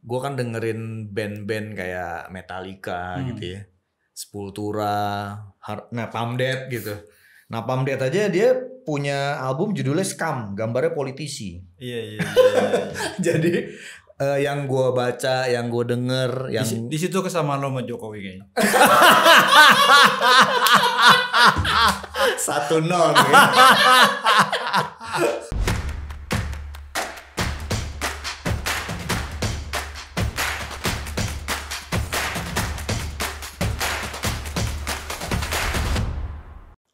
gue kan dengerin band-band kayak Metallica gitu ya, Sepultura, Napalm Death gitu. Napalm Death aja dia punya album judulnya Scum, gambarnya politisi. Iya. Jadi yang gue baca, yang gue denger, yang Di situ kesamaan lo sama Jokowi kayaknya. 1-0 ya.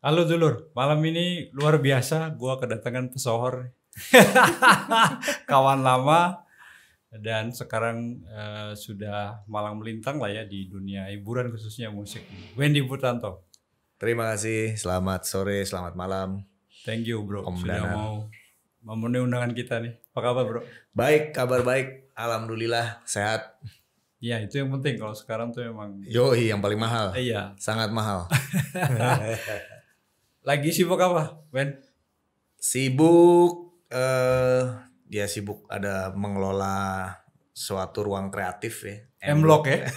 Halo dulur, malam ini luar biasa, gua kedatangan pesohor. Kawan lama dan sekarang sudah malang melintang lah ya di dunia hiburan khususnya musik. Wendy Putranto. Terima kasih, selamat sore, selamat malam. Thank you bro, Om sudah Dana. mau memenuhi undangan kita nih. Apa kabar bro? Baik, kabar baik, alhamdulillah sehat. Ya itu yang penting kalau sekarang tuh emang. Yoi, yang paling mahal. Iya. Sangat mahal. Lagi sibuk apa, Ben? Sibuk, dia sibuk ada mengelola suatu ruang kreatif ya. M-Block ya?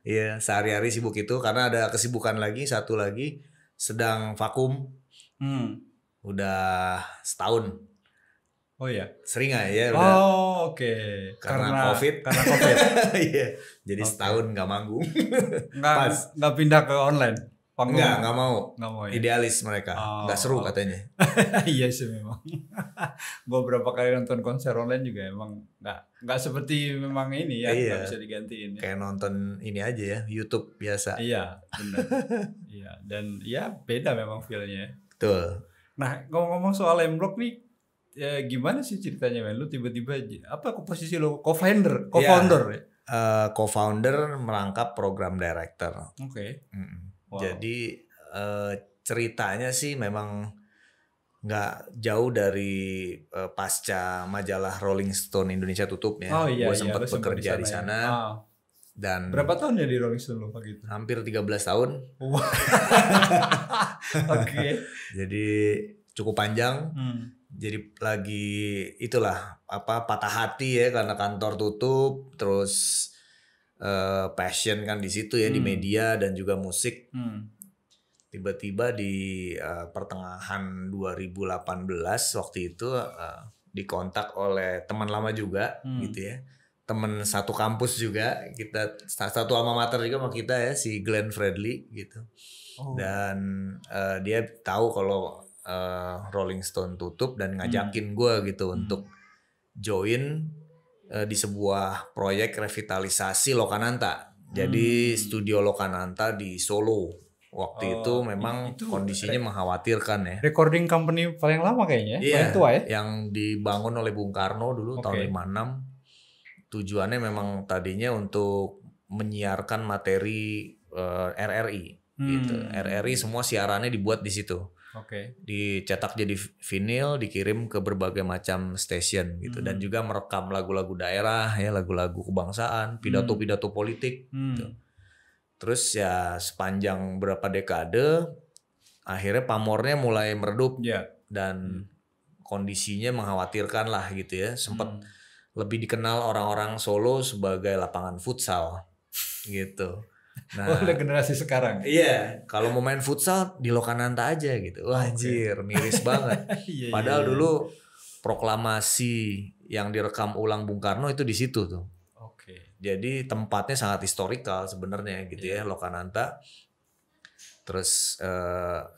Iya, sehari-hari sibuk itu karena ada kesibukan lagi, satu lagi sedang vakum. Udah setahun. Oh iya. Sering gak ya udah. Oh oke. Karena COVID. Karena COVID. Iya. Jadi setahun nggak manggung. Nggak pindah ke online. Nggak mau. Nggak mau ya. Idealis mereka. Nggak seru katanya. Iya sih memang. Gue beberapa kali nonton konser online juga emang nggak seperti memang ini ya. Iya. Nggak bisa digantiin. Ya. Kayak nonton ini aja ya, YouTube biasa. Iya benar. Iya dan ya beda memang feelnya. Betul. Nah ngomong-ngomong soal M-Block nih. Ya, gimana sih ceritanya men? Lu tiba-tiba apa posisi lu? Co-founder ya? Co-founder merangkap program director. Oke. Wow. Jadi ceritanya sih memang nggak jauh dari pasca majalah Rolling Stone Indonesia tutup ya. Oh iya. Gue sempat bekerja di sana. Ya. Dan berapa tahun ya di Rolling Stone lu gitu? Hampir 13 tahun. Oke. Jadi cukup panjang. Jadi lagi itulah patah hati ya karena kantor tutup, terus passion kan di situ ya di media dan juga musik. Tiba-tiba di pertengahan 2018 waktu itu dikontak oleh teman lama juga gitu ya. Teman satu kampus juga, kita satu alma mater juga sama kita ya, si Glenn Fredly gitu. Dan dia tahu kalau Rolling Stone tutup dan ngajakin gue gitu untuk join di sebuah proyek revitalisasi Lokananta. Jadi studio Lokananta di Solo waktu itu memang itu kondisinya mengkhawatirkan ya. Recording company paling lama kayaknya, paling tua ya. Yang dibangun oleh Bung Karno dulu tahun 56. Tujuannya memang tadinya untuk menyiarkan materi RRI gitu. RRI semua siarannya dibuat di situ. Dicetak jadi vinil, dikirim ke berbagai macam stasiun gitu, dan juga merekam lagu-lagu daerah ya, lagu-lagu kebangsaan, pidato-pidato politik gitu. Terus ya sepanjang berapa dekade akhirnya pamornya mulai meredup dan kondisinya mengkhawatirkan lah gitu ya. Sempat lebih dikenal orang-orang Solo sebagai lapangan futsal gitu. Nah, udah generasi sekarang. Iya, kalau mau main futsal di Lokananta aja gitu. Wah, anjir, miris banget. Padahal dulu proklamasi yang direkam ulang Bung Karno itu di situ tuh. Jadi tempatnya sangat historikal sebenarnya gitu ya, Lokananta. Terus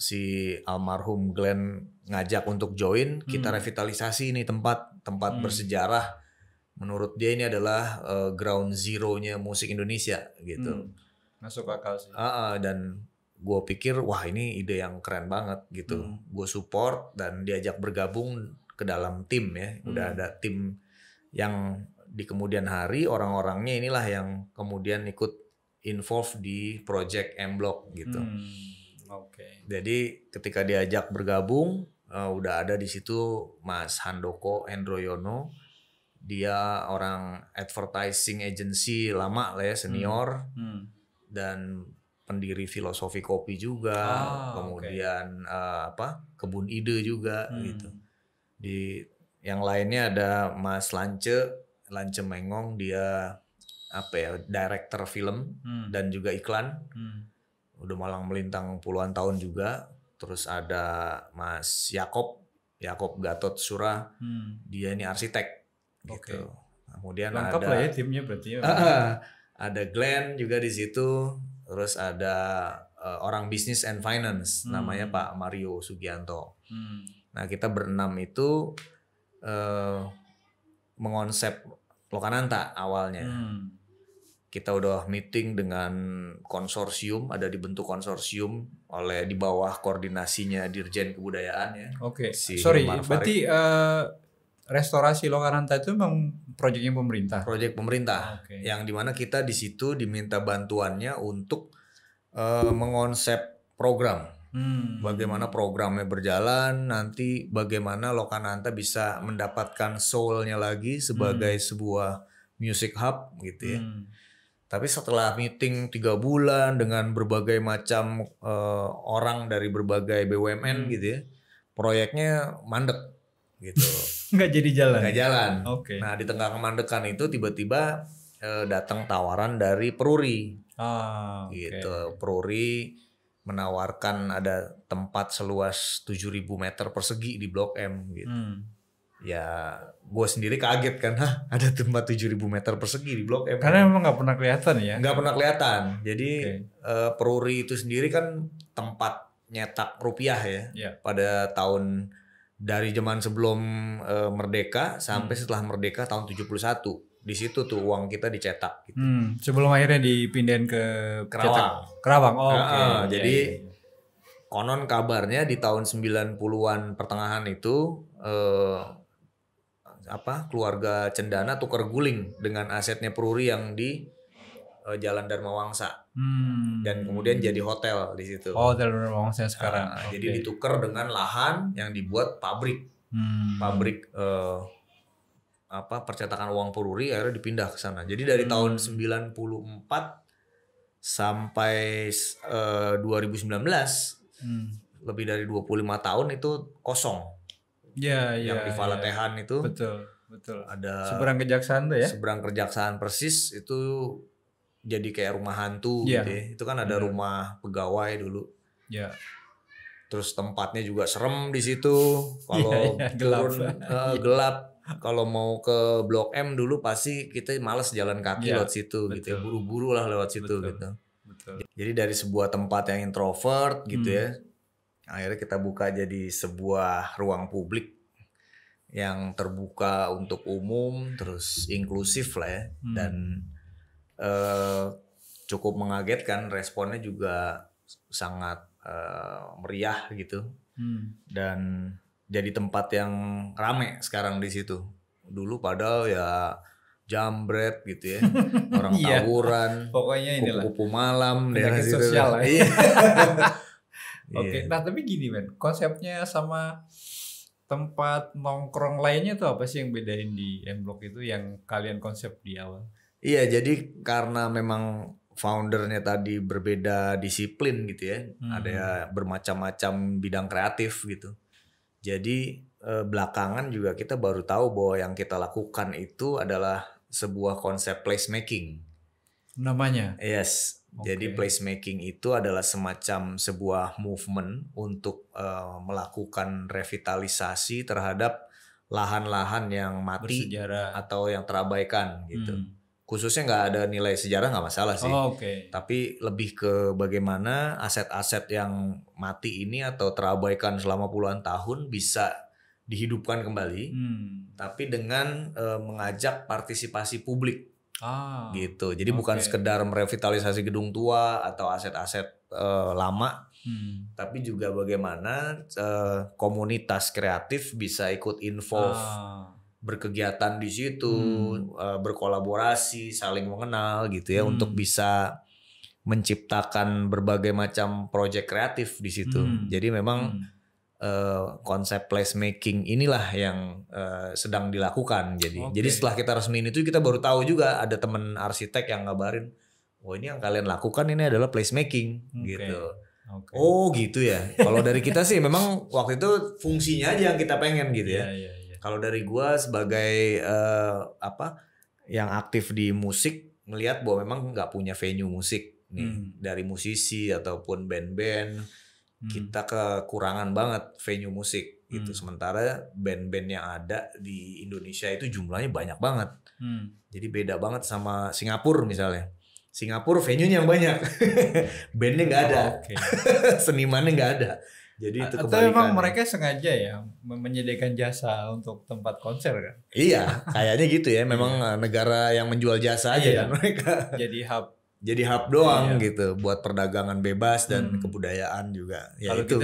si almarhum Glenn ngajak untuk join, kita revitalisasi nih tempat bersejarah. Menurut dia ini adalah ground zero-nya musik Indonesia gitu. Masuk akal sih. Dan gue pikir wah ini ide yang keren banget gitu. Gue support dan diajak bergabung ke dalam tim ya. Udah ada tim yang di kemudian hari orang-orangnya inilah yang kemudian ikut involve di project M-Block gitu. Jadi ketika diajak bergabung udah ada di situ Mas Handoko Hendroyono. Dia orang advertising agency lama lah ya, senior. Dan pendiri Filosofi Kopi juga, kemudian Kebun Ide juga gitu. Di yang lainnya ada Mas Lance Lance Mengong, dia director film dan juga iklan. Udah malang melintang puluhan tahun juga. Terus ada Mas Yakob Gatot Surah, dia ini arsitek gitu. Kemudian lengkap ada lah ya timnya berarti ya. Ada Glenn juga di situ. Terus ada orang business and finance, namanya Pak Mario Sugianto. Nah, kita berenam itu mengonsep Lokananta awalnya. Kita udah meeting dengan konsorsium, ada dibentuk konsorsium di bawah koordinasinya Dirjen Kebudayaan ya. Oke. Si Sorry, Hilmar Farid. berarti restorasi Lokananta itu memang proyeknya pemerintah. Proyek pemerintah, yang dimana kita di situ diminta bantuannya untuk mengonsep program. Bagaimana programnya berjalan, nanti bagaimana Lokananta bisa mendapatkan soul-nya lagi sebagai sebuah music hub gitu ya. Tapi setelah meeting 3 bulan dengan berbagai macam orang dari berbagai BUMN gitu ya, proyeknya mandek gitu. Nggak jadi jalan. Nggak jalan. Nah, di tengah kemandekan itu tiba-tiba datang tawaran dari Peruri. Gitu. Peruri menawarkan ada tempat seluas 7.000 meter persegi di Blok M gitu. Ya, gue sendiri kaget kan, ada tempat 7.000 meter persegi di Blok M. Karena memang nggak pernah kelihatan ya. Nggak pernah kelihatan. Jadi Peruri itu sendiri kan tempat nyetak rupiah ya. Pada tahun dari zaman sebelum merdeka sampai setelah merdeka tahun 71. Di situ tuh uang kita dicetak gitu. Sebelum akhirnya dipindahin ke Kerawang. Jadi konon kabarnya di tahun 90-an pertengahan itu keluarga Cendana tukar guling dengan asetnya Peruri yang di Jalan Dharma Wangsa. Dan kemudian jadi hotel di situ. Hotel Dharma Wangsa sekarang. Jadi ditukar dengan lahan yang dibuat pabrik. Pabrik percetakan uang Peruri, akhirnya dipindah ke sana. Jadi dari tahun 94 sampai 2019 lebih dari 25 tahun itu kosong. Yang di Valatehan itu. Betul. Ada seberang kejaksaan tuh ya. Seberang kejaksaan persis itu jadi kayak rumah hantu gitu ya. Itu kan ada rumah pegawai dulu. Terus tempatnya juga serem di situ. Kalau gelap. Kalau mau ke Blok M dulu pasti kita malas jalan kaki lewat situ gitu ya. Buru-buru lah lewat situ gitu. Jadi dari sebuah tempat yang introvert gitu ya, akhirnya kita buka jadi sebuah ruang publik yang terbuka untuk umum, terus inklusif lah ya. Dan cukup mengagetkan, responnya juga sangat meriah gitu. Dan jadi tempat yang rame sekarang di situ. Dulu padahal ya jambret gitu ya, orang tawuran, pokoknya inilah kupu-kupu malam, penyakit sosial lah. Oke. Nah tapi gini men, konsepnya sama tempat nongkrong lainnya tuh apa sih yang bedain di M Block itu yang kalian konsep di awal? Iya, jadi karena memang foundernya tadi berbeda disiplin gitu ya, ada bermacam-macam bidang kreatif gitu. Jadi belakangan juga kita baru tahu bahwa yang kita lakukan itu adalah sebuah konsep placemaking. Namanya? Yes. Jadi placemaking itu adalah semacam sebuah movement untuk melakukan revitalisasi terhadap lahan-lahan yang mati bersejarah atau yang terabaikan gitu. Khususnya nggak ada nilai sejarah nggak masalah sih. Tapi lebih ke bagaimana aset-aset yang mati ini atau terabaikan selama puluhan tahun bisa dihidupkan kembali, tapi dengan mengajak partisipasi publik. Gitu. Jadi bukan sekedar merevitalisasi gedung tua atau aset-aset lama, tapi juga bagaimana komunitas kreatif bisa ikut involve, berkegiatan di situ, berkolaborasi, saling mengenal gitu ya, untuk bisa menciptakan berbagai macam proyek kreatif di situ. Jadi memang konsep placemaking inilah yang sedang dilakukan. Jadi setelah kita resmiin itu kita baru tahu juga ada teman arsitek yang ngabarin, oh ini yang kalian lakukan ini adalah placemaking gitu. Oh gitu ya. Kalau dari kita sih memang waktu itu fungsinya aja yang kita pengen gitu ya. Kalau dari gua sebagai yang aktif di musik ngelihat bahwa memang nggak punya venue musik nih dari musisi ataupun band-band. Kita kekurangan banget venue musik gitu. Sementara band-band yang ada di Indonesia itu jumlahnya banyak banget. Jadi beda banget sama Singapura misalnya. Singapura venue-nya yang banyak, bandnya nggak ada, senimannya nggak ada. Jadi itu kebalikan. Atau memang mereka sengaja ya menyediakan jasa untuk tempat konser kan? Iya, kayaknya gitu ya. Memang negara yang menjual jasa aja kan mereka. Jadi hub doang gitu buat perdagangan bebas dan kebudayaan juga. Ya, kalau itu.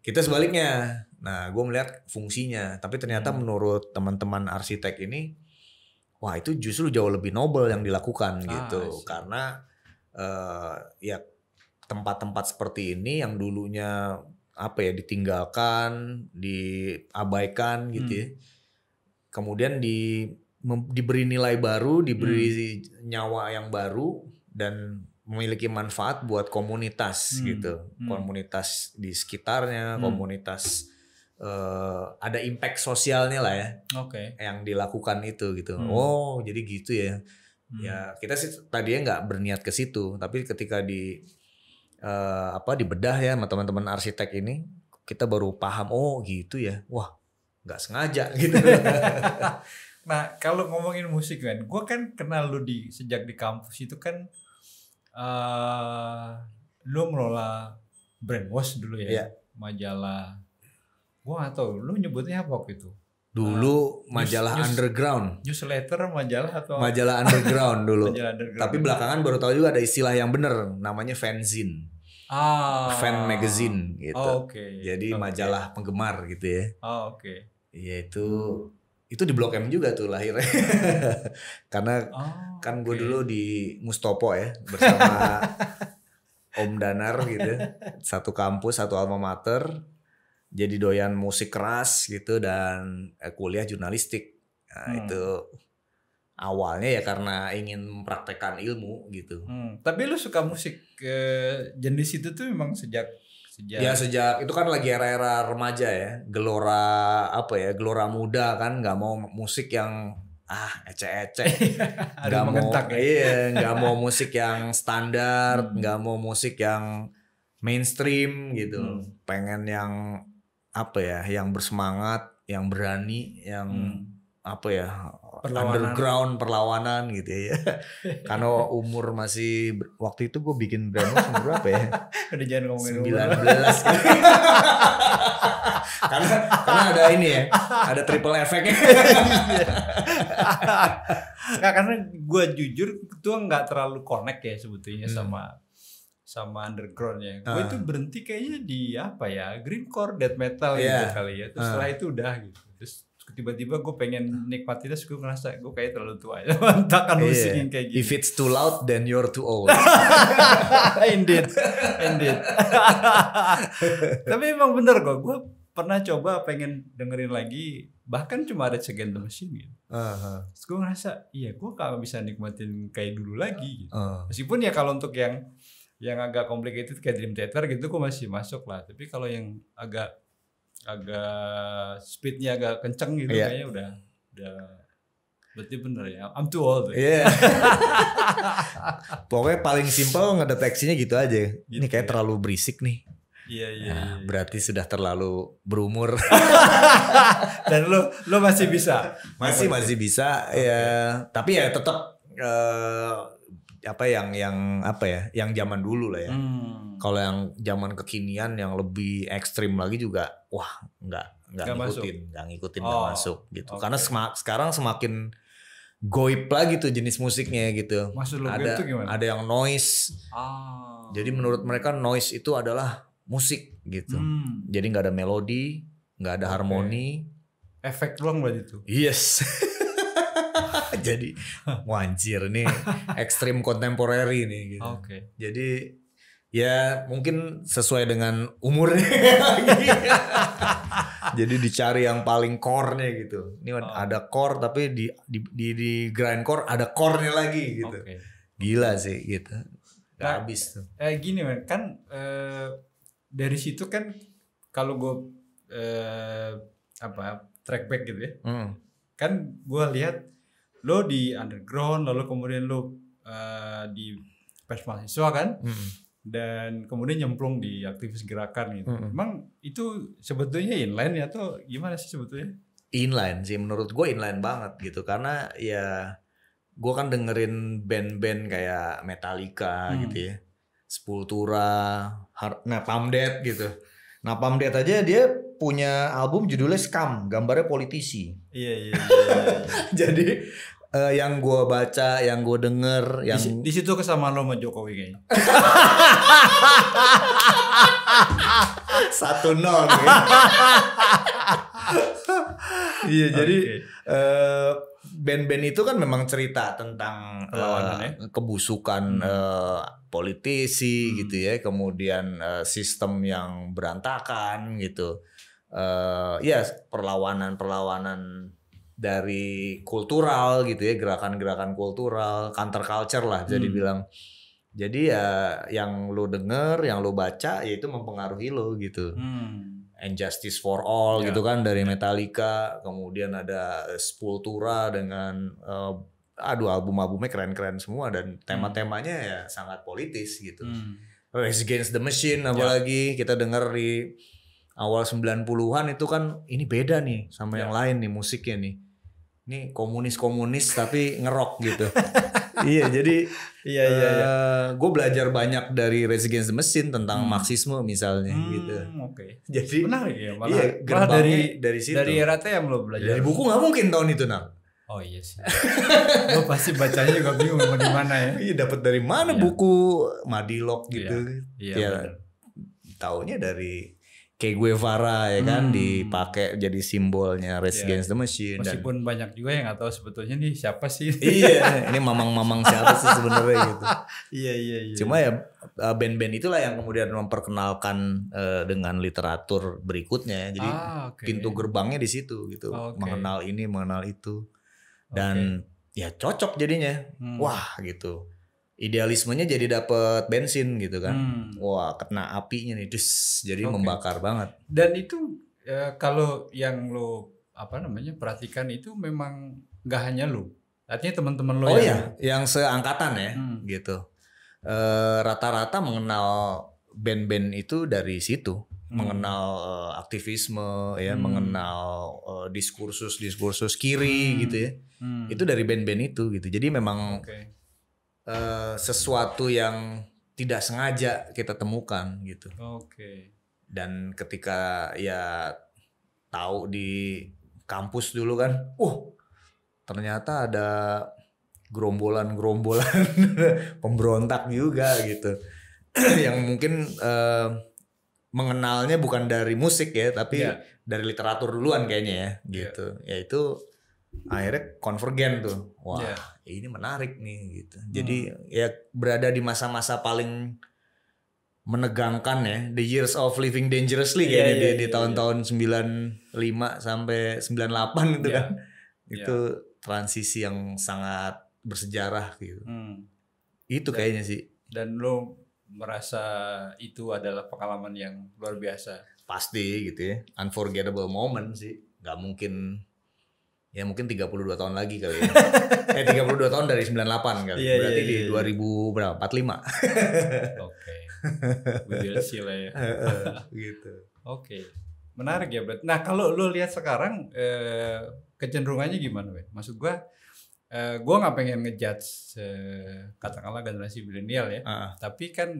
Kita sebaliknya. Nah, gue melihat fungsinya. Tapi ternyata menurut teman-teman arsitek ini, wah itu justru jauh lebih noble yang dilakukan gitu. Karena ya tempat-tempat seperti ini yang dulunya ditinggalkan, diabaikan gitu ya. Kemudian diberi nilai baru, diberi nyawa yang baru dan memiliki manfaat buat komunitas gitu. Komunitas di sekitarnya, komunitas ada impact sosialnya lah ya. Yang dilakukan itu gitu. Oh, jadi gitu ya. Ya, kita sih tadinya nggak berniat ke situ, tapi ketika dibedah ya sama teman-teman arsitek ini, kita baru paham, oh gitu ya. Wah, nggak sengaja gitu. Nah, kalau ngomongin musik kan, gue kan kenal lu sejak di kampus itu kan lu ngelola Brainwash dulu ya, majalah. Gue nggak tahu, lu nyebutnya apa waktu itu? Dulu majalah underground. Newsletter, majalah atau? Majalah underground dulu. Majalah underground. Tapi belakangan baru tahu juga ada istilah yang benar, namanya fanzine. Fan magazine gitu. Jadi majalah penggemar gitu ya. Iya itu di Blok M juga tuh lahirnya. Karena kan gue dulu di Mustopo ya bersama Om Danar gitu. Satu kampus, satu alma mater. Jadi doyan musik keras gitu dan kuliah jurnalistik. Nah, itu awalnya ya karena ingin mempraktekkan ilmu gitu. Tapi lu suka musik jenis itu tuh memang sejak ya sejak itu kan lagi era-era remaja ya, gelora muda kan, nggak mau musik yang ecek-ecek, nggak mau musik yang standar, nggak mau musik yang mainstream gitu, pengen yang yang bersemangat, yang berani, yang underground, perlawanan gitu ya. Karena umur masih waktu itu gue bikin Brainwash umur berapa ya? Udah jangan ngomongin 19 gitu. karena ada ini ya, ada triple efeknya. Nah, karena gue jujur tuh nggak terlalu connect ya sebetulnya sama underground ya. Gue itu berhenti kayaknya di greencore, death metal gitu kali ya. Terus setelah itu udah gitu. Terus tiba-tiba gue pengen nikmatin, terus gue ngerasa gue kayak terlalu tua ya. Mantakan musik yang kayak gini. If it's too loud then you're too old. Indeed. Tapi emang bener kok, gue pernah coba pengen dengerin lagi, bahkan cuma Rage Against the Machine gitu. Terus gue ngerasa gue gak bisa nikmatin kayak dulu lagi gitu. Meskipun ya kalau untuk yang agak complicated kayak Dream Theater gitu gue masih masuk lah. Tapi kalau yang agak speednya agak kenceng gitu kayaknya udah berarti bener ya, I'm too old. Pokoknya paling simpel ngedeteksinya gitu aja. Ini kayak terlalu berisik nih. Iya. Berarti sudah terlalu berumur. Dan lo masih bisa. Masih bisa ya. Tapi ya tetap yang zaman dulu lah ya. Kalau yang zaman kekinian yang lebih ekstrim lagi juga nggak ngikutin nggak masuk gitu. Karena sekarang semakin goib lagi tuh jenis musiknya gitu. Maksud lo itu gimana? Ada yang noise. Jadi menurut mereka noise itu adalah musik gitu. Jadi nggak ada melodi, nggak ada harmoni. Efek doang berarti itu. Yes. Jadi anjir nih ekstrim kontemporeri nih gitu. Jadi ya mungkin sesuai dengan umurnya. Jadi dicari yang paling core-nya gitu. Ini ada core tapi di grindcore ada core-nya lagi gitu. Gila sih gitu. Gak habis tuh. Gini kan dari situ kan kalau gue track back gitu ya. Kan gue lihat lo di underground, lalu kemudian lo di pers mahasiswa kan, dan kemudian nyemplung di aktivis gerakan gitu. Emang itu sebetulnya inline ya atau gimana sih sebetulnya? Inline sih, menurut gue inline banget gitu, karena ya gue kan dengerin band-band kayak Metallica gitu ya, Sepultura, Napalm Death gitu. Napalm Death aja dia punya album judulnya Scum, gambarnya politisi. Iya. Jadi yang gue baca, yang gue denger, yang di situ kesamaan lo sama Jokowi kayaknya. 1-0 gitu. Iya, jadi band-band itu kan memang cerita tentang kebusukan politisi gitu ya, kemudian sistem yang berantakan gitu, ya perlawanan dari kultural gitu ya, gerakan-gerakan kultural, counter culture lah jadi bilang. Jadi ya yang lo denger, yang lo baca, ya itu mempengaruhi lo gitu. And Justice for All gitu kan dari Metallica, kemudian ada Sepultura dengan album-albumnya keren-keren semua dan tema-temanya ya sangat politis gitu. Rage Against the Machine apalagi kita denger di awal 90-an itu kan ini beda nih sama yang lain nih musiknya nih. Ini komunis tapi ngerok gitu. Iya, jadi gue belajar banyak dari Rage Against the Machine tentang Marxisme misalnya gitu. Oke. Jadi menarik ya, malah dari situ. Dari era yang lo belajar. Dari buku nggak mungkin tahun itu Nang. Oh iya sih. Lo pasti bacanya juga bingung di mana ya. Iya, dapat dari mana buku Madilog gitu. Iya. Taunya dari Che Guevara ya kan, dipakai jadi simbolnya Rage Against the Machine. Meskipun banyak juga yang nggak tahu sebetulnya nih siapa sih. Iya, ini mamang-mamang siapa sih sebenarnya gitu. Iya. Cuma ya band-band itulah yang kemudian memperkenalkan dengan literatur berikutnya. Jadi pintu gerbangnya di situ gitu. Mengenal ini, mengenal itu. Dan ya cocok jadinya. Wah gitu. Idealismenya jadi dapet bensin gitu kan. Wah, kena apinya nih, jadi membakar banget. Dan itu kalau yang lo perhatikan itu memang nggak hanya lo, artinya teman-teman lo yang seangkatan ya gitu. Rata-rata mengenal band-band itu dari situ, mengenal aktivisme ya, mengenal diskursus kiri gitu ya. Itu dari band-band itu gitu. Jadi memang sesuatu yang tidak sengaja kita temukan gitu. Dan ketika ya tahu di kampus dulu kan, ternyata ada gerombolan pemberontak juga gitu. Yang mungkin mengenalnya bukan dari musik ya, tapi dari literatur duluan kayaknya ya gitu. Yaitu akhirnya konvergen tuh. Wah, ini menarik nih gitu. Jadi ya berada di masa-masa paling menegangkan ya, the years of living dangerously kayaknya di tahun-tahun 95 sampai 98 itu kan. Itu transisi yang sangat bersejarah gitu. Itu kayaknya sih. Dan lo merasa itu adalah pengalaman yang luar biasa. Pasti gitu ya. Unforgettable moment sih. Gak mungkin. Ya mungkin 32 tahun lagi kali ya. 32 tahun dari 98 kali. Berarti di 2000 berapa? 45. Oke. We will see lah ya. Gitu. Oke. Menarik ya, Brad. Nah, kalau lo lihat sekarang kecenderungannya gimana, Ben? Maksud gua nggak pengen ngejudge katakanlah generasi milenial ya. Tapi kan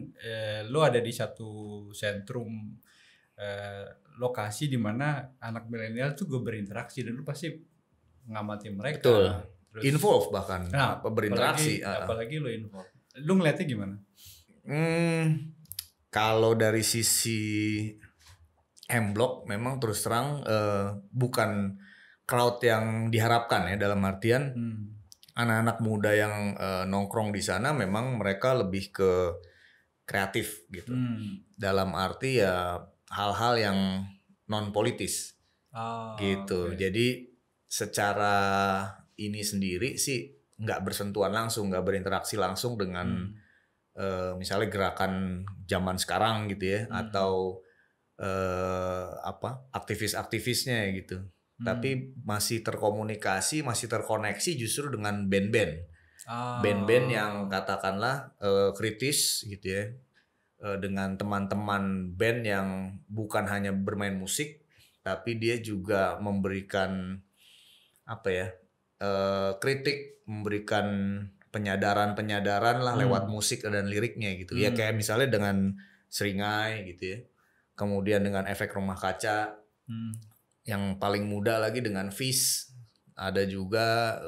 lo ada di satu sentrum lokasi di mana anak milenial tuh gue berinteraksi dan lo pasti ngamati mereka. Betul. Terus, involve bahkan berinteraksi. Apalagi lo involve. Lo ngeliatnya gimana? Kalau dari sisi M-Block memang terus terang bukan crowd yang diharapkan ya, dalam artian anak-anak muda yang nongkrong di sana memang mereka lebih ke kreatif gitu. Dalam arti ya hal-hal yang non politis gitu. Jadi secara ini sendiri sih nggak bersentuhan langsung, nggak berinteraksi langsung dengan misalnya gerakan zaman sekarang gitu ya, atau aktivis-aktivisnya gitu. tapi masih terkomunikasi, masih terkoneksi justru dengan band-band. Band-band yang katakanlah kritis gitu ya. Dengan teman-teman band yang bukan hanya bermain musik, tapi dia juga memberikan kritik, memberikan penyadaran lah lewat musik dan liriknya gitu. Ya kayak misalnya dengan Seringai gitu ya. Kemudian dengan Efek Rumah Kaca. Yang paling muda lagi dengan Fish. Ada juga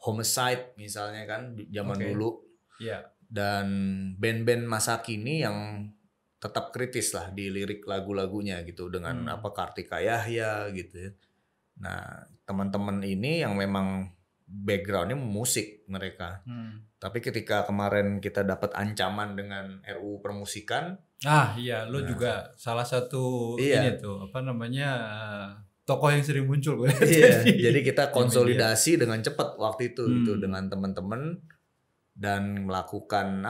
Homicide misalnya kan zaman dulu. Yeah. Dan band-band masa kini yang tetap kritis lah di lirik lagu-lagunya gitu dengan Kartika Yahya gitu ya. Nah, teman-teman ini yang memang backgroundnya musik mereka. Tapi ketika kemarin kita dapat ancaman dengan RUU Permusikan. Lo juga salah satu ini tuh tokoh yang sering muncul. Jadi kita konsolidasi dengan cepat waktu itu gitu dengan teman-teman dan melakukan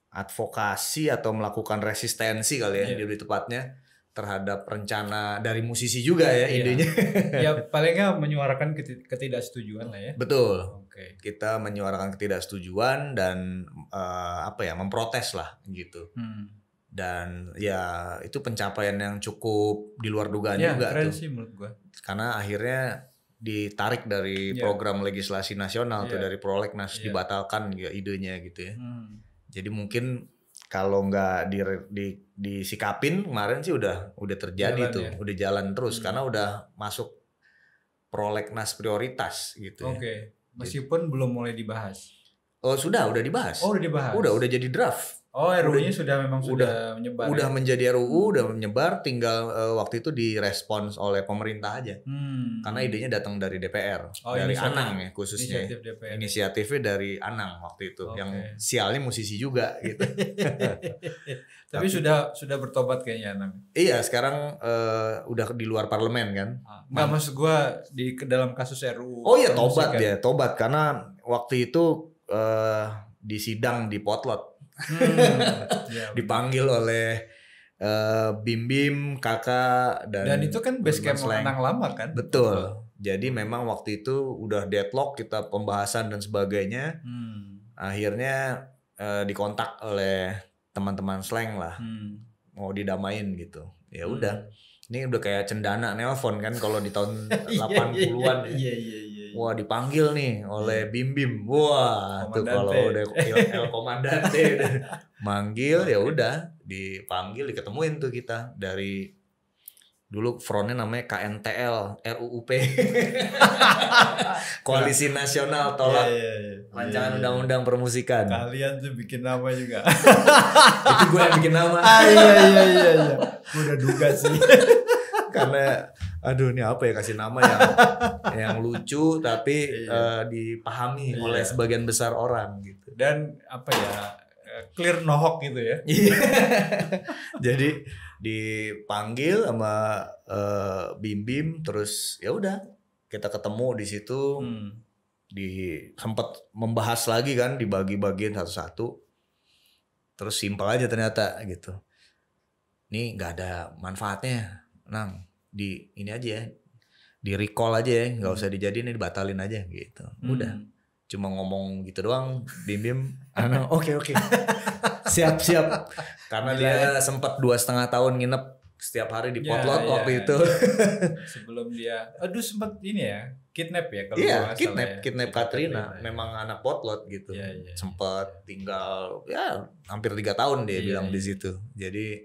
advokasi atau melakukan resistensi kali ya lebih tepatnya terhadap rencana dari musisi juga ya idenya. Ya palingnya menyuarakan ketidaksetujuan lah ya. Betul. Kita menyuarakan ketidaksetujuan dan memprotes lah gitu. Dan ya itu pencapaian yang cukup di luar dugaan juga keren tuh. Sih menurut gua. Karena akhirnya ditarik dari program legislasi nasional tuh dari Prolegnas dibatalkan ya idenya gitu ya. Jadi mungkin kalau nggak disikapin kemarin sih udah terjadi jalan, udah jalan terus karena udah masuk Prolegnas prioritas gitu. Meskipun belum mulai dibahas. Udah dibahas. Udah dibahas. Udah jadi draft. RUU-nya sudah menyebar. Udah menjadi RUU, udah menyebar, tinggal waktu itu direspons oleh pemerintah aja. Karena idenya datang dari DPR, dari Anang ya khususnya. Inisiatifnya dari Anang waktu itu, yang sialnya musisi juga gitu. Tapi sudah bertobat kayaknya Anang. Iya, sekarang udah di luar parlemen kan. Nggak, maksud gua di dalam kasus RUU. Oh iya, tobat karena waktu itu di sidang di Potlot. Dipanggil oleh Bim kakak dan itu kan base camp Anang lama kan. Betul. Jadi memang waktu itu udah deadlock kita pembahasan dan sebagainya. Akhirnya dikontak oleh teman-teman slang lah, mau didamain gitu. Ya udah. Ini udah kayak cendana nelpon kan kalau di tahun 80-an ya. Wah dipanggil nih oleh Bim. Wah tuh kalau udah El Comandante manggil ya udah dipanggil diketemuin tuh kita dari dulu frontnya namanya KNTL RUUP Koalisi Nasional Tolak Rancangan Undang-Undang Permusikan. Kalian tuh bikin nama juga. Itu gue yang bikin nama. Iya. Gue udah duga sih. Karena aduh ini apa ya kasih nama yang lucu tapi dipahami oleh sebagian besar orang gitu. Dan clear nohok gitu ya. Jadi dipanggil sama Bim terus ya udah kita ketemu di situ. Sempat membahas lagi kan dibagi-bagiin satu-satu. Terus simpel aja ternyata gitu. Ini nggak ada manfaatnya. Ini aja ya, di recall aja ya, nggak usah dijadiin, dibatalin aja gitu. Udah, cuma ngomong gitu doang. Bim, oke, siap. Karena dia sempat 2,5 tahun nginep setiap hari di Potlot waktu itu. Sebelum dia, sempat ini ya, kidnap ya kalau kidnap Katrina, memang anak Potlot gitu. Sempat tinggal hampir 3 tahun dia bilang di situ. Jadi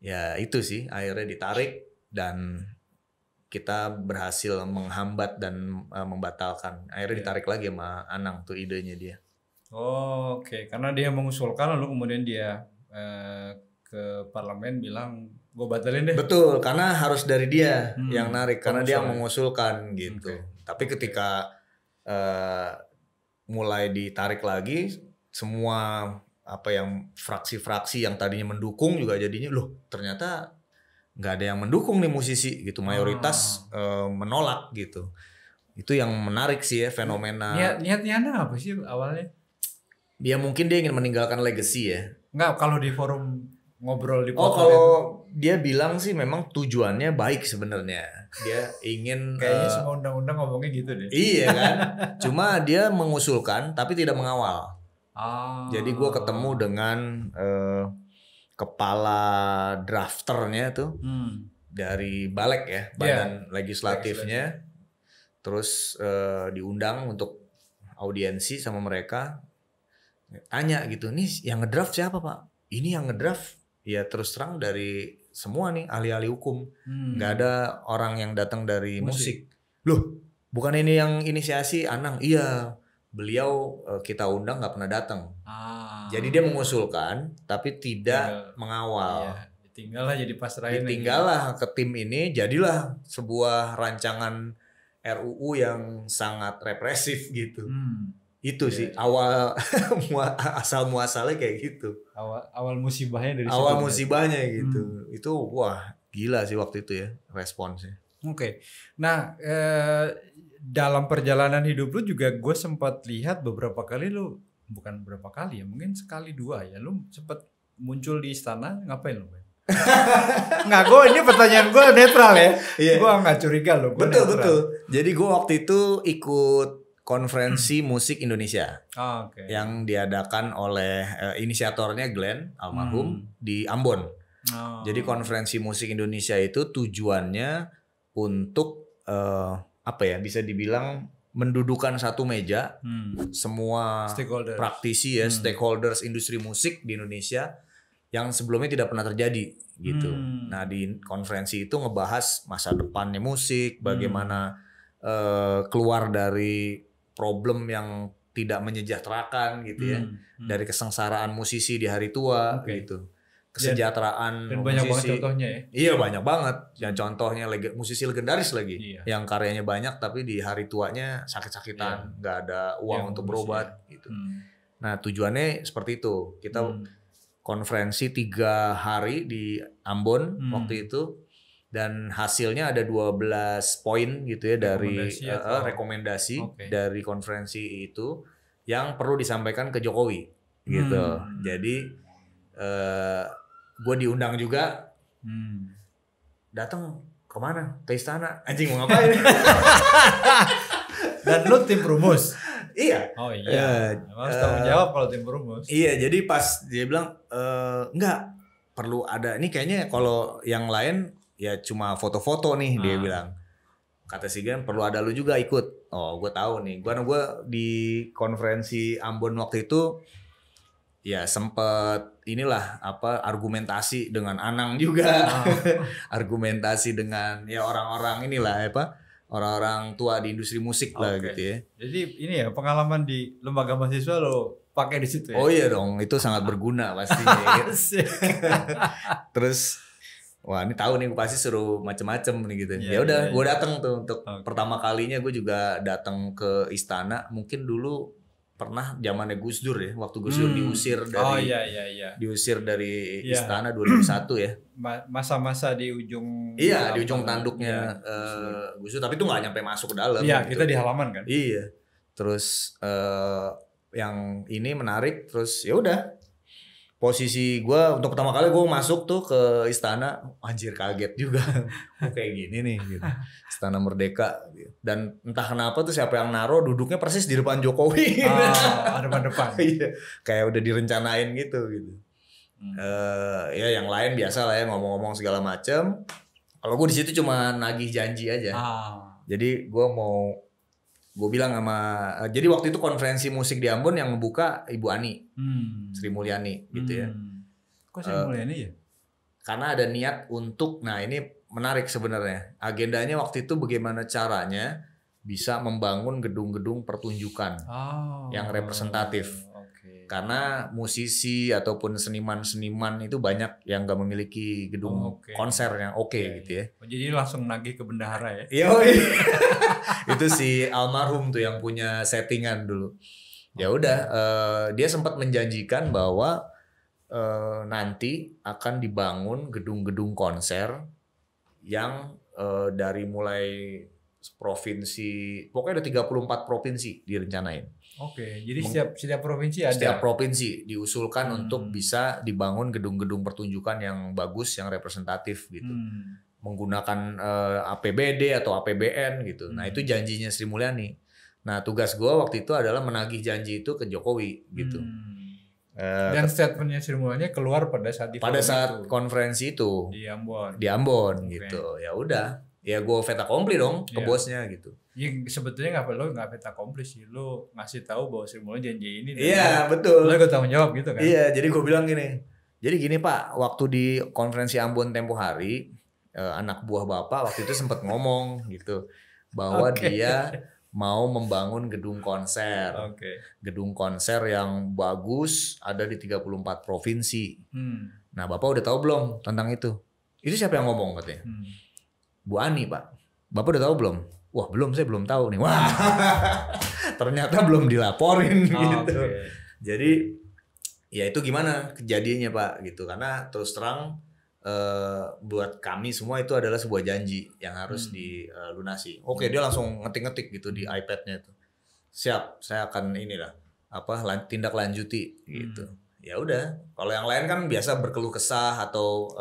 ya itu sih akhirnya ditarik dan kita berhasil menghambat dan membatalkan. Akhirnya ditarik lagi sama Anang tuh idenya dia. Oke. Karena dia mengusulkan lalu kemudian dia ke parlemen bilang gue batalin deh. Betul, karena harus dari dia yang narik karena dia mengusulkan gitu. Tapi ketika mulai ditarik lagi semua yang fraksi-fraksi yang tadinya mendukung juga jadinya ternyata nggak ada yang mendukung nih musisi gitu, mayoritas menolak gitu. Itu yang menarik sih ya fenomena. Niatnya apa sih awalnya? Dia mungkin dia ingin meninggalkan legacy ya. Nggak, kalau di forum ngobrol di Oh, podcast kalau itu? dia bilang sih memang tujuannya baik sebenarnya. Dia ingin Kayaknya semua undang-undang ngomongnya gitu deh. iya kan. Cuma dia mengusulkan tapi tidak mengawal. Jadi gue ketemu dengan kepala drafternya tuh dari Balek ya, badan legislatifnya. Terus diundang untuk audiensi sama mereka. Tanya gitu, nih yang ngedraft siapa Pak? Ini yang ngedraft ya terus terang dari semua nih ahli-ahli hukum. Nggak ada orang yang datang dari musik. Loh, bukan ini yang inisiasi Anang? Iya, beliau kita undang nggak pernah datang. Jadi dia mengusulkan tapi tidak mengawal. Iya, ditinggallah jadi pasrahin. Ditinggallah ke tim ini, jadilah sebuah rancangan RUU yang sangat represif gitu. Itu sih awal asal muasalnya kayak gitu. Awal musibahnya dari awal musibahnya gitu. Itu wah gila sih waktu itu ya responsnya. Oke. Nah, dalam perjalanan hidup lu juga gue sempat lihat beberapa kali lu, bukan beberapa kali ya, mungkin sekali dua ya, lu sempat muncul di istana, ngapain lu? Nggak, gue ini pertanyaan gue netral ya. Gue nggak curiga lo. Betul. Jadi gue waktu itu ikut konferensi musik Indonesia yang diadakan oleh inisiatornya Glenn almarhum di Ambon. Jadi konferensi musik Indonesia itu tujuannya untuk apa ya, bisa dibilang mendudukan satu meja semua praktisi ya, stakeholders industri musik di Indonesia yang sebelumnya tidak pernah terjadi gitu. Nah di konferensi itu ngebahas masa depannya musik, bagaimana keluar dari problem yang tidak menyejahterakan gitu ya, dari kesengsaraan musisi di hari tua gitu, kesejahteraan dan musisi. Banyak banget contohnya ya. Iya banyak banget. Yang contohnya musisi legendaris lagi, yang karyanya banyak tapi di hari tuanya sakit-sakitan, nggak ada uang untuk berobat gitu. Nah tujuannya seperti itu. Kita konferensi 3 hari di Ambon waktu itu, dan hasilnya ada 12 poin gitu ya dari rekomendasi dari konferensi itu yang perlu disampaikan ke Jokowi gitu. Jadi gue diundang juga, datang kemana? Ke istana. Anjing mau ngapain? Dan lu tim rumus. Iya. Oh iya. Harus tanggung jawab kalau tim rumus. Iya, jadi pas dia bilang enggak perlu ada. Ini kayaknya kalau yang lain ya cuma foto-foto nih, dia bilang. Kata si Gan perlu ada lu juga ikut. Oh, gue tahu nih. Gue di konferensi Ambon waktu itu ya sempet inilah apa argumentasi dengan Anang juga. Argumentasi dengan ya orang-orang inilah apa, orang-orang tua di industri musik lah gitu ya. Jadi ini ya pengalaman di lembaga mahasiswa lo pakai di situ ya. Oh iya dong, itu sangat berguna pastinya. Terus wah ini tahu nih gue pasti suruh macem-macem nih gitu. Ya udah, gue datang tuh untuk pertama kalinya gue juga datang ke istana. Mungkin dulu pernah zamannya Gus Dur ya, waktu Gus Dur diusir dari diusir dari istana 2001 ya. Masa-masa di ujung di ujung tanduknya Gus Dur, tapi itu nggak nyampe masuk ke dalam. Iya, gitu. kita di halaman kan. Iya. Terus yang ini menarik, terus ya udah. Posisi gue untuk pertama kali gue masuk tuh ke istana, anjir kaget juga. Kayak gini nih gitu. Istana Merdeka, dan entah kenapa tuh siapa yang naruh duduknya persis di depan Jokowi. Depan. Iya, kayak udah direncanain gitu. Ya yang lain biasa lah ya, ngomong-ngomong segala macem. Kalau gue di situ cuma nagih janji aja. Jadi gue bilang sama, jadi waktu itu konferensi musik di Ambon yang membuka Ibu Ani, Sri Mulyani gitu ya. Kok Sri Mulyani ya? Karena ada niat untuk, nah ini menarik sebenarnya. Agendanya waktu itu bagaimana caranya bisa membangun gedung-gedung pertunjukan yang representatif. Karena musisi ataupun seniman-seniman itu banyak yang gak memiliki gedung konser yang gitu ya. Jadi langsung nagih ke bendahara ya? Iya. Itu si almarhum tuh yang punya settingan dulu. Ya udah, dia sempat menjanjikan bahwa nanti akan dibangun gedung-gedung konser yang dari mulai provinsi, pokoknya ada 34 provinsi direncanain. Oke, jadi setiap provinsi ada. Setiap provinsi diusulkan untuk bisa dibangun gedung-gedung pertunjukan yang bagus, yang representatif gitu. Menggunakan APBD atau APBN gitu. Nah, itu janjinya Sri Mulyani. Nah, tugas gue waktu itu adalah menagih janji itu ke Jokowi gitu. Dan statementnya Sri Mulyani keluar pada saat konferensi itu di Ambon gitu. Ya udah, ya gue fait accompli dong ke bosnya gitu. Ya sebetulnya nggak fait accompli sih, lo ngasih tahu bahwa Sri Mulyani janji ini. Iya betul. Lo ikut tanggung jawab gitu kan? Iya, jadi gue bilang gini. Jadi gini Pak, waktu di konferensi Ambon tempo hari, anak buah Bapak waktu itu sempat ngomong gitu bahwa dia mau membangun gedung konser. Gedung konser yang bagus ada di 34 provinsi. Nah, Bapak udah tahu belum tentang itu? Itu siapa yang ngomong katanya? Bu Ani, Pak. Bapak udah tahu belum? Wah, belum, saya belum tahu nih. Wah. Ternyata belum dilaporin gitu. Jadi ya itu gimana kejadiannya, Pak, gitu. Karena terus terang buat kami semua itu adalah sebuah janji yang harus dilunasi. Oke, dia langsung ngetik-ngetik gitu di iPad-nya itu. Siap, saya akan tindak lanjuti gitu. Ya udah, kalau yang lain kan biasa berkeluh kesah atau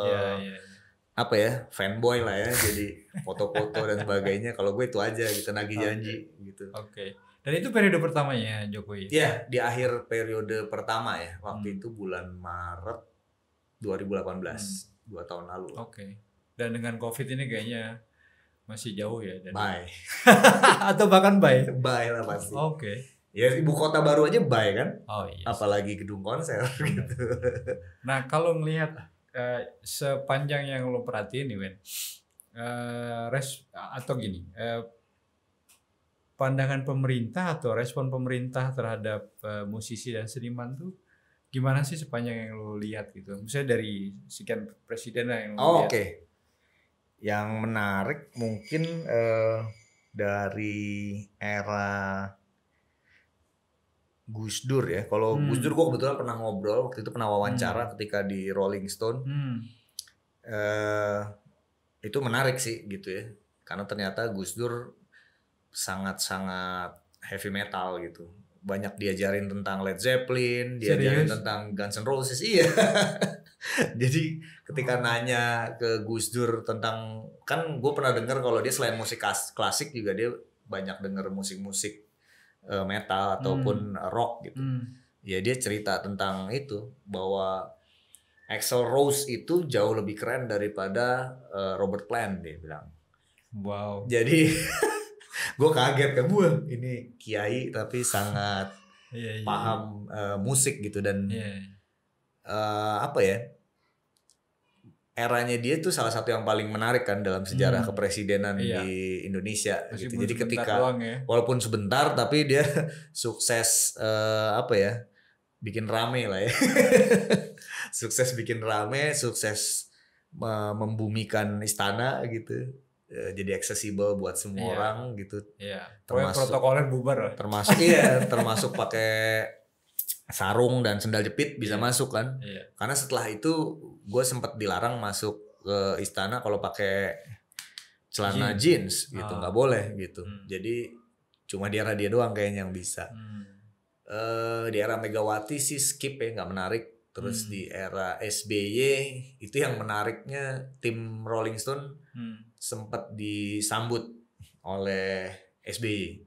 fanboy lah ya, jadi foto-foto dan sebagainya. Kalau gue itu aja gitu, nagih janji gitu. Dan itu periode pertamanya Jokowi? Iya, di akhir periode pertama ya. Waktu itu bulan Maret 2018, 2 tahun lalu. Dan dengan COVID ini kayaknya masih jauh ya? Bye. Atau bahkan bye? Bye lah pasti. Ya ibu kota baru aja bye kan? Apalagi gedung konser gitu. Nah kalau ngelihat sepanjang yang lo perhatiin nih Wen, pandangan pemerintah atau respon pemerintah terhadap musisi dan seniman tuh gimana sih sepanjang yang lo lihat gitu? Misalnya dari sekian presiden yang lo lihat. Yang menarik mungkin dari era Gus Dur ya. Kalau Gus Dur gue kebetulan pernah ngobrol, waktu itu pernah wawancara ketika di Rolling Stone. Itu menarik sih gitu ya. Karena ternyata Gus Dur sangat-sangat heavy metal gitu. Banyak diajarin tentang Led Zeppelin, diajarin tentang Guns N' Roses. Iya. Jadi ketika nanya ke Gus Dur tentang, kan gue pernah dengar kalau dia selain musik klasik juga dia banyak denger musik-musik metal ataupun rock gitu. Ya dia cerita tentang itu bahwa Axl Rose itu jauh lebih keren daripada Robert Plant, dia bilang. Wow. Jadi gue kaget kan, ini kiai tapi sangat paham musik gitu dan eranya dia tuh salah satu yang paling menarik kan dalam sejarah kepresidenan di Indonesia gitu. Jadi ketika walaupun sebentar tapi dia sukses bikin rame lah ya. Sukses bikin rame, sukses membumikan istana gitu. Jadi accessible buat semua orang gitu. Termasuk protokolnya bubar lah. Termasuk pakai sarung dan sendal jepit bisa masuk kan. Karena setelah itu gue sempat dilarang masuk ke istana kalau pakai celana jeans gitu, nggak boleh gitu. Jadi cuma di era dia doang kayaknya yang bisa. Di era Megawati sih skip ya, nggak menarik. Terus di era SBY itu yang menariknya, tim Rolling Stone sempat disambut oleh SBY.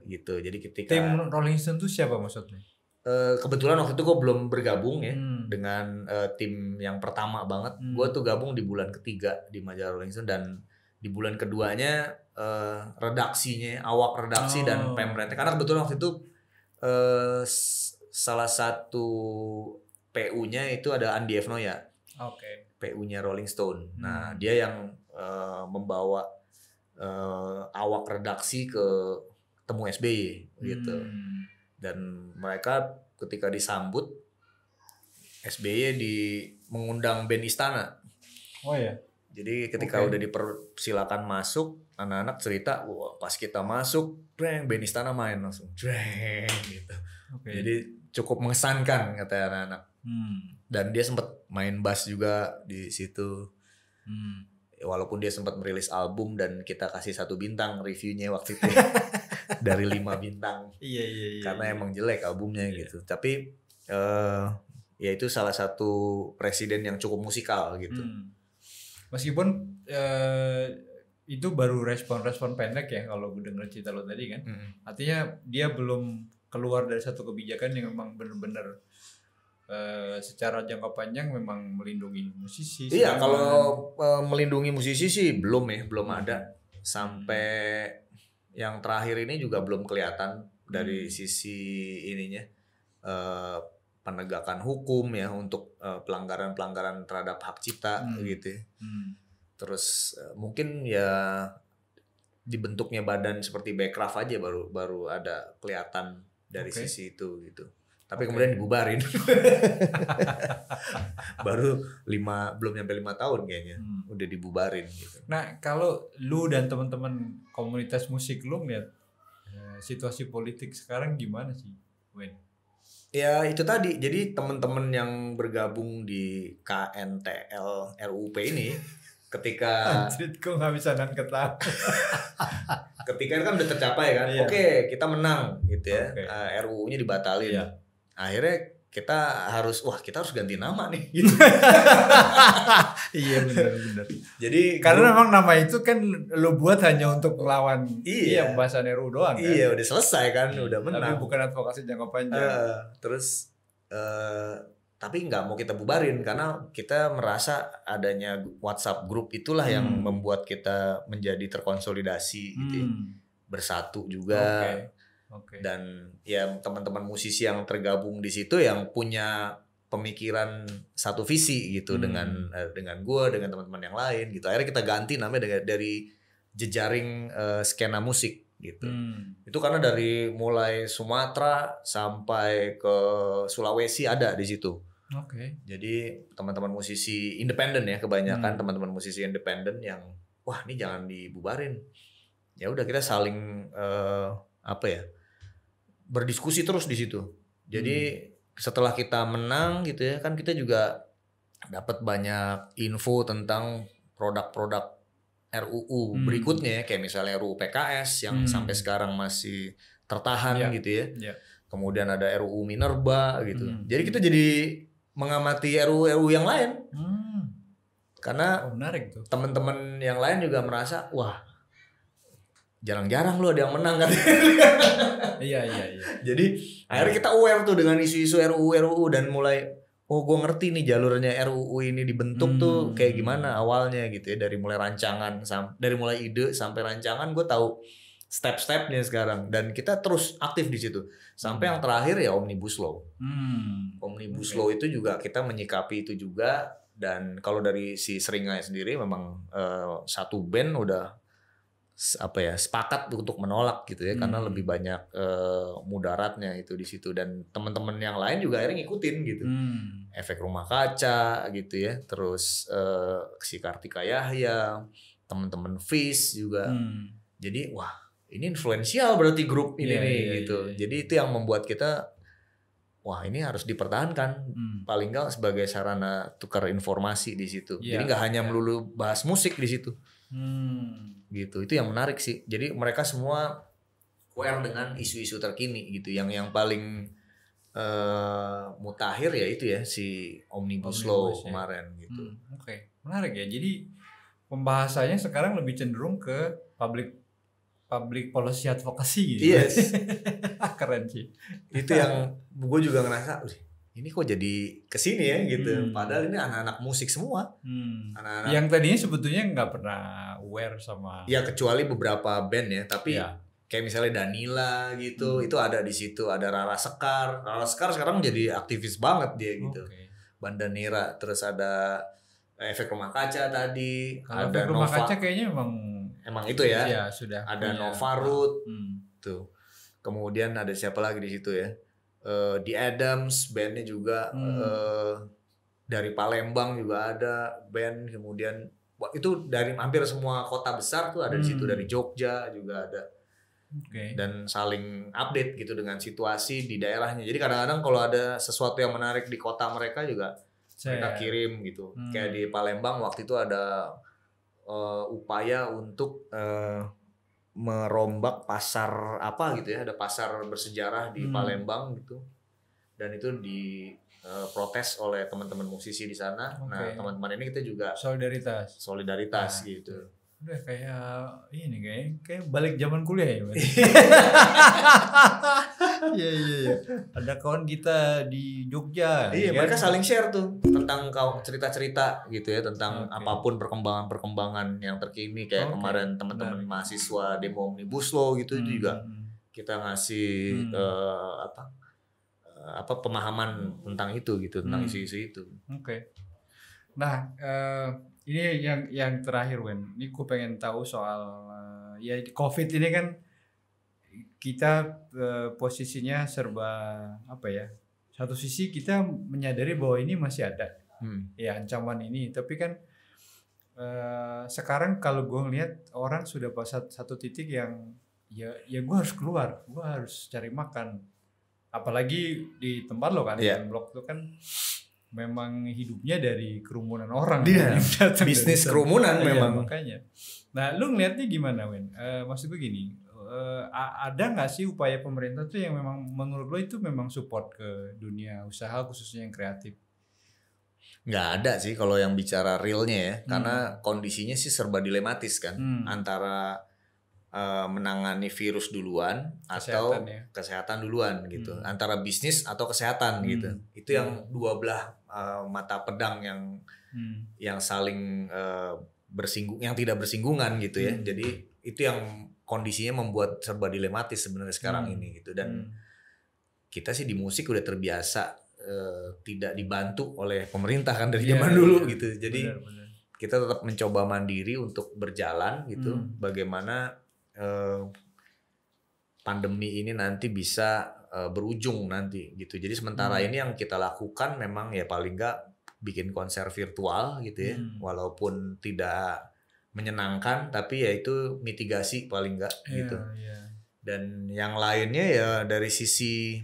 Gitu. Jadi ketika tim Rolling Stone itu siapa maksudnya? Kebetulan waktu itu gue belum bergabung ya dengan tim yang pertama banget. Gue tuh gabung di bulan ketiga di majalah Rolling Stone, dan di bulan keduanya redaksinya, awak redaksi dan pemretnya, karena kebetulan waktu itu salah satu PU-nya itu ada Andi F. Noya, PU-nya Rolling Stone. Nah dia yang membawa awak redaksi ke temu SBY gitu. Dan mereka ketika disambut SBY mengundang band Istana. Jadi ketika udah dipersilakan masuk, anak-anak cerita, wah pas kita masuk, band Istana main langsung, gitu. Jadi cukup mengesankan kata anak-anak. Dan dia sempat main bass juga di situ. walaupun dia sempat merilis album dan kita kasih 1 bintang reviewnya waktu itu dari 5 bintang. Iya. Karena emang jelek albumnya gitu. Tapi ya itu salah satu presiden yang cukup musikal gitu. Meskipun itu baru respon pendek ya kalau gue denger cerita lo tadi kan. Artinya dia belum keluar dari satu kebijakan yang memang benar-benar secara jangka panjang memang melindungi musisi. Iya, kalau melindungi musisi sih belum ada. Sampai yang terakhir ini juga belum kelihatan dari sisi ininya penegakan hukum ya untuk pelanggaran terhadap hak cipta gitu. Terus mungkin ya dibentuknya badan seperti Bekraf aja baru ada kelihatan dari sisi itu gitu. Tapi kemudian dibubarin. Baru belum nyampe 5 tahun kayaknya udah dibubarin gitu. Nah, kalau lu dan teman-teman komunitas musik lu ngeliat situasi politik sekarang gimana sih, Wen? Ya itu tadi, jadi teman-teman yang bergabung di KNTL RUP ini ketika Anjir, kok gak bisa nan ketawa. Ketika kan udah tercapai kan, oke, kita menang gitu ya, RUU-nya dibatalin. Iya. Akhirnya kita harus ganti nama nih gitu. Iya benar. Jadi karena memang nama itu kan lo buat hanya untuk melawan pembahasan RUU doang kan. Iya, udah selesai kan, udah menang. Tapi bukan advokasi jangka panjang. Tapi nggak mau kita bubarin karena kita merasa adanya WhatsApp group itulah yang membuat kita menjadi terkonsolidasi gitu ya. Bersatu juga. Dan ya teman-teman musisi yang tergabung di situ yang punya pemikiran satu visi gitu dengan gue, dengan teman-teman yang lain gitu. Akhirnya kita ganti namanya dari jejaring skena musik gitu. Itu karena dari mulai Sumatera sampai ke Sulawesi ada di situ. Jadi teman-teman musisi independen ya, kebanyakan teman-teman musisi independen yang wah ini jangan dibubarin. Ya udah kita saling berdiskusi terus di situ. Jadi setelah kita menang gitu ya, kan kita juga dapat banyak info tentang produk-produk RUU berikutnya ya, kayak misalnya RUU PKS yang sampai sekarang masih tertahan gitu ya. Kemudian ada RUU Minerba gitu. Jadi kita jadi mengamati RUU yang lain. Karena teman-teman yang lain juga merasa wah jarang-jarang lu ada yang menang kan. Iya. Jadi akhirnya kita aware tuh dengan isu-isu RUU dan mulai gue ngerti nih jalurnya RUU ini dibentuk tuh kayak gimana awalnya gitu ya, dari mulai rancangan dari mulai ide sampai rancangan gue tahu step-stepnya sekarang, dan kita terus aktif di situ sampai yang terakhir ya Omnibus Law. Omnibus Law itu juga kita menyikapi itu juga, dan kalau dari si Seringai sendiri memang satu band udah sepakat untuk menolak gitu ya, karena lebih banyak mudaratnya itu di situ, dan teman-teman yang lain juga akhirnya ngikutin gitu. Efek Rumah Kaca gitu ya, terus si Kartika Yahya, teman-teman Fish juga. Jadi wah ini influensial berarti grup ini gitu. Jadi itu yang membuat kita wah ini harus dipertahankan, paling nggak sebagai sarana tukar informasi di situ. Jadi nggak hanya melulu bahas musik di situ. Gitu, itu yang menarik sih. Jadi mereka semua aware dengan isu-isu terkini gitu. Yang paling mutakhir ya itu ya si Omnibus Law kemarin gitu. Menarik ya. Jadi pembahasannya sekarang lebih cenderung ke public policy advocacy gitu. Yes. Keren sih. Itu yang gue juga ngerasa ini kok jadi kesini ya gitu. Padahal ini anak-anak musik semua. Anak-anak yang tadinya sebetulnya nggak pernah aware sama. Ya kecuali beberapa band ya. Tapi kayak misalnya Danila gitu, itu ada di situ. Ada Rara Sekar. Rara Sekar sekarang jadi aktivis banget dia gitu. Bandanera. Terus ada Efek Rumah Kaca tadi. Kalau ada Efek Rumah Kaca kayaknya emang itu ya. Iya sudah. Ada Nova Root. Tuh. Kemudian ada siapa lagi di situ ya? The Adams, bandnya juga dari Palembang juga ada band. Kemudian itu dari hampir semua kota besar tuh ada di situ, dari Jogja juga ada. Dan saling update gitu dengan situasi di daerahnya. Jadi kadang-kadang kalau ada sesuatu yang menarik di kota mereka juga mereka kirim gitu. Kayak di Palembang waktu itu ada upaya untuk merombak pasar apa gitu ya, ada pasar bersejarah di Palembang gitu, dan itu diprotes oleh teman-teman musisi di sana. Nah teman-teman ini kita juga solidaritas gitu. Udah kayak ini kayak balik zaman kuliah ya. Iya. Ada kawan kita di Jogja. Iya, mereka saling share tuh tentang cerita-cerita gitu ya, tentang apapun perkembangan yang terkini kayak kemarin teman-teman mahasiswa demo Omnibus Law gitu, itu juga kita ngasih pemahaman tentang itu gitu, tentang isu-isu itu. Nah, ini yang terakhir Wen. Ini aku pengen tahu soal ya COVID ini kan kita posisinya serba apa ya? Satu sisi kita menyadari bahwa ini masih ada ya ancaman ini, tapi kan sekarang kalau gue ngeliat orang sudah pas satu titik yang ya gue harus keluar, gue harus cari makan. Apalagi di tempat lo kan, di blok itu kan memang hidupnya dari kerumunan orang. Bisnis kerumunan memang. Makanya. Nah, lu ngeliatnya gimana, Wen? Maksud gue gini, ada nggak sih upaya pemerintah tuh yang memang menurut lo itu memang support ke dunia usaha khususnya yang kreatif? Nggak ada sih kalau yang bicara realnya ya, karena kondisinya sih serba dilematis kan, antara menangani virus duluan atau kesehatan duluan gitu, antara bisnis atau kesehatan gitu. Itu yang dua belah mata pedang yang saling bersinggung, yang tidak bersinggungan gitu ya. Jadi itu yang kondisinya membuat serba dilematis sebenarnya sekarang ini gitu. Dan kita sih di musik udah terbiasa tidak dibantu oleh pemerintah kan dari zaman dulu gitu. Jadi kita tetap mencoba mandiri untuk berjalan gitu. Bagaimana pandemi ini nanti bisa berujung nanti gitu. Jadi sementara ini yang kita lakukan memang ya paling nggak bikin konser virtual gitu ya, walaupun tidak menyenangkan tapi ya itu mitigasi paling nggak gitu. Dan yang lainnya ya dari sisi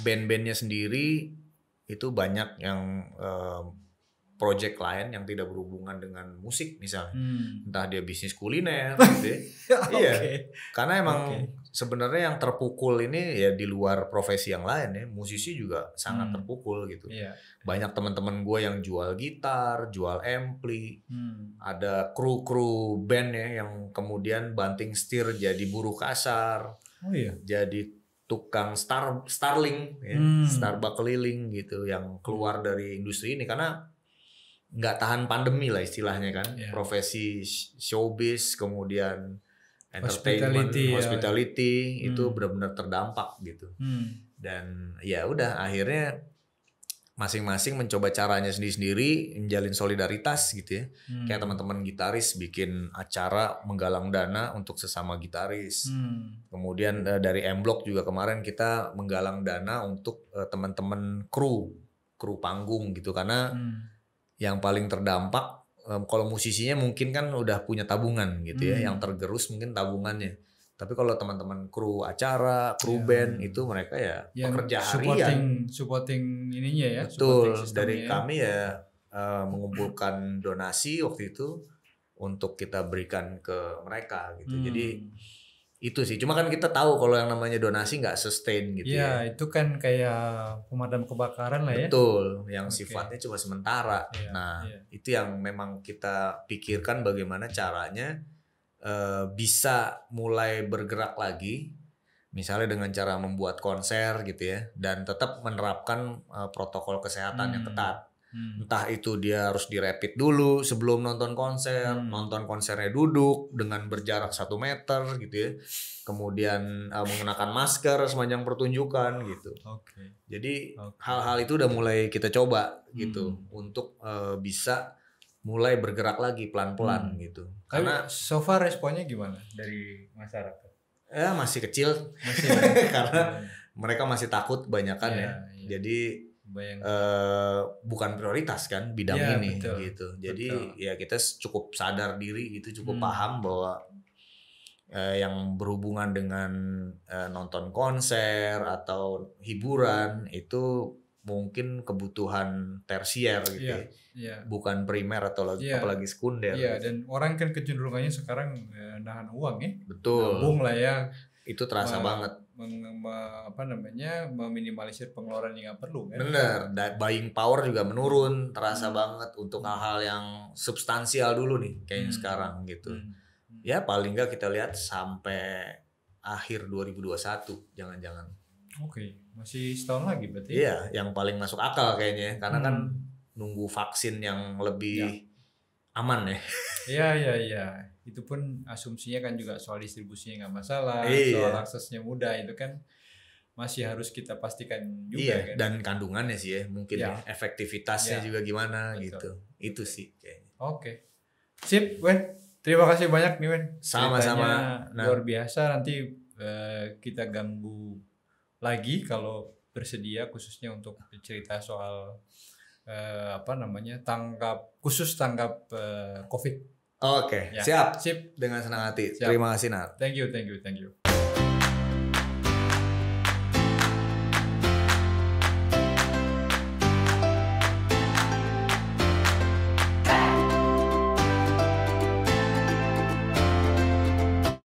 band-bandnya sendiri itu banyak yang project lain yang tidak berhubungan dengan musik misalnya, entah dia bisnis kuliner gitu ya. Iya, karena emang sebenarnya yang terpukul ini ya di luar profesi yang lain ya, musisi juga sangat terpukul gitu. Banyak teman-teman gue yang jual gitar, jual ampli, ada kru band ya yang kemudian banting setir jadi buruh kasar, jadi tukang starling ya, Starbucks keliling gitu, yang keluar dari industri ini karena nggak tahan pandemi lah istilahnya kan. Profesi showbiz kemudian entertainment, hospitality itu benar-benar terdampak gitu. Dan ya udah akhirnya masing-masing mencoba caranya sendiri-sendiri, menjalin solidaritas gitu ya. Kayak teman-teman gitaris bikin acara menggalang dana untuk sesama gitaris. Kemudian dari M-Block juga kemarin kita menggalang dana untuk teman-teman kru panggung gitu, karena yang paling terdampak kalau musisinya mungkin kan udah punya tabungan gitu ya, yang tergerus mungkin tabungannya. Tapi kalau teman-teman kru acara, kru band itu mereka ya pekerja harian. Supporting ininya ya. Betul, dari kami ya mengumpulkan donasi waktu itu untuk kita berikan ke mereka gitu. Jadi itu sih, cuma kan kita tahu kalau yang namanya donasi nggak sustain gitu ya. Itu kan kayak pemadam kebakaran lah ya. Betul, yang sifatnya cuma sementara. Itu yang memang kita pikirkan bagaimana caranya bisa mulai bergerak lagi, misalnya dengan cara membuat konser gitu ya, dan tetap menerapkan protokol kesehatan yang ketat. Entah itu dia harus dirapid dulu sebelum nonton konser, nonton konsernya duduk dengan berjarak 1 meter gitu ya, kemudian mengenakan masker sepanjang pertunjukan gitu. Jadi hal-hal itu udah mulai kita coba gitu untuk bisa mulai bergerak lagi pelan-pelan gitu. Karena so far responnya gimana dari masyarakat? Ya masih kecil, karena mereka masih takut banyakan ya. Jadi bukan prioritas kan bidang ini gitu. Jadi ya kita cukup sadar diri gitu, cukup paham bahwa yang berhubungan dengan nonton konser atau hiburan itu mungkin kebutuhan tersier gitu bukan primer atau apalagi sekunder. Dan orang kan kecenderungannya sekarang nahan uang ya. Betul. Nabung lah ya. Itu terasa banget. Meminimalisir pengeluaran yang nggak perlu kan. Bener, buying power juga menurun, terasa banget untuk hal-hal yang substansial dulu nih kayaknya sekarang gitu. Ya paling nggak kita lihat sampai akhir 2021 jangan-jangan. Oke, masih setahun lagi berarti. Iya, yang paling masuk akal kayaknya karena kan nunggu vaksin yang lebih aman ya. Iya. Itu pun asumsinya kan juga soal distribusinya nggak masalah, soal aksesnya mudah itu kan masih harus kita pastikan juga kan. Dan kandungannya sih ya, mungkin efektivitasnya juga gimana. Betul. Gitu. Itu sih kayaknya. Oke. Sip, Wen. Terima kasih banyak nih, Wen. Sama-sama. Luar biasa, nanti kita ganggu lagi kalau bersedia khususnya untuk cerita soal tanggap COVID. Oke, siap. Dengan senang hati. Siap. Terima kasih, Nar. Thank you.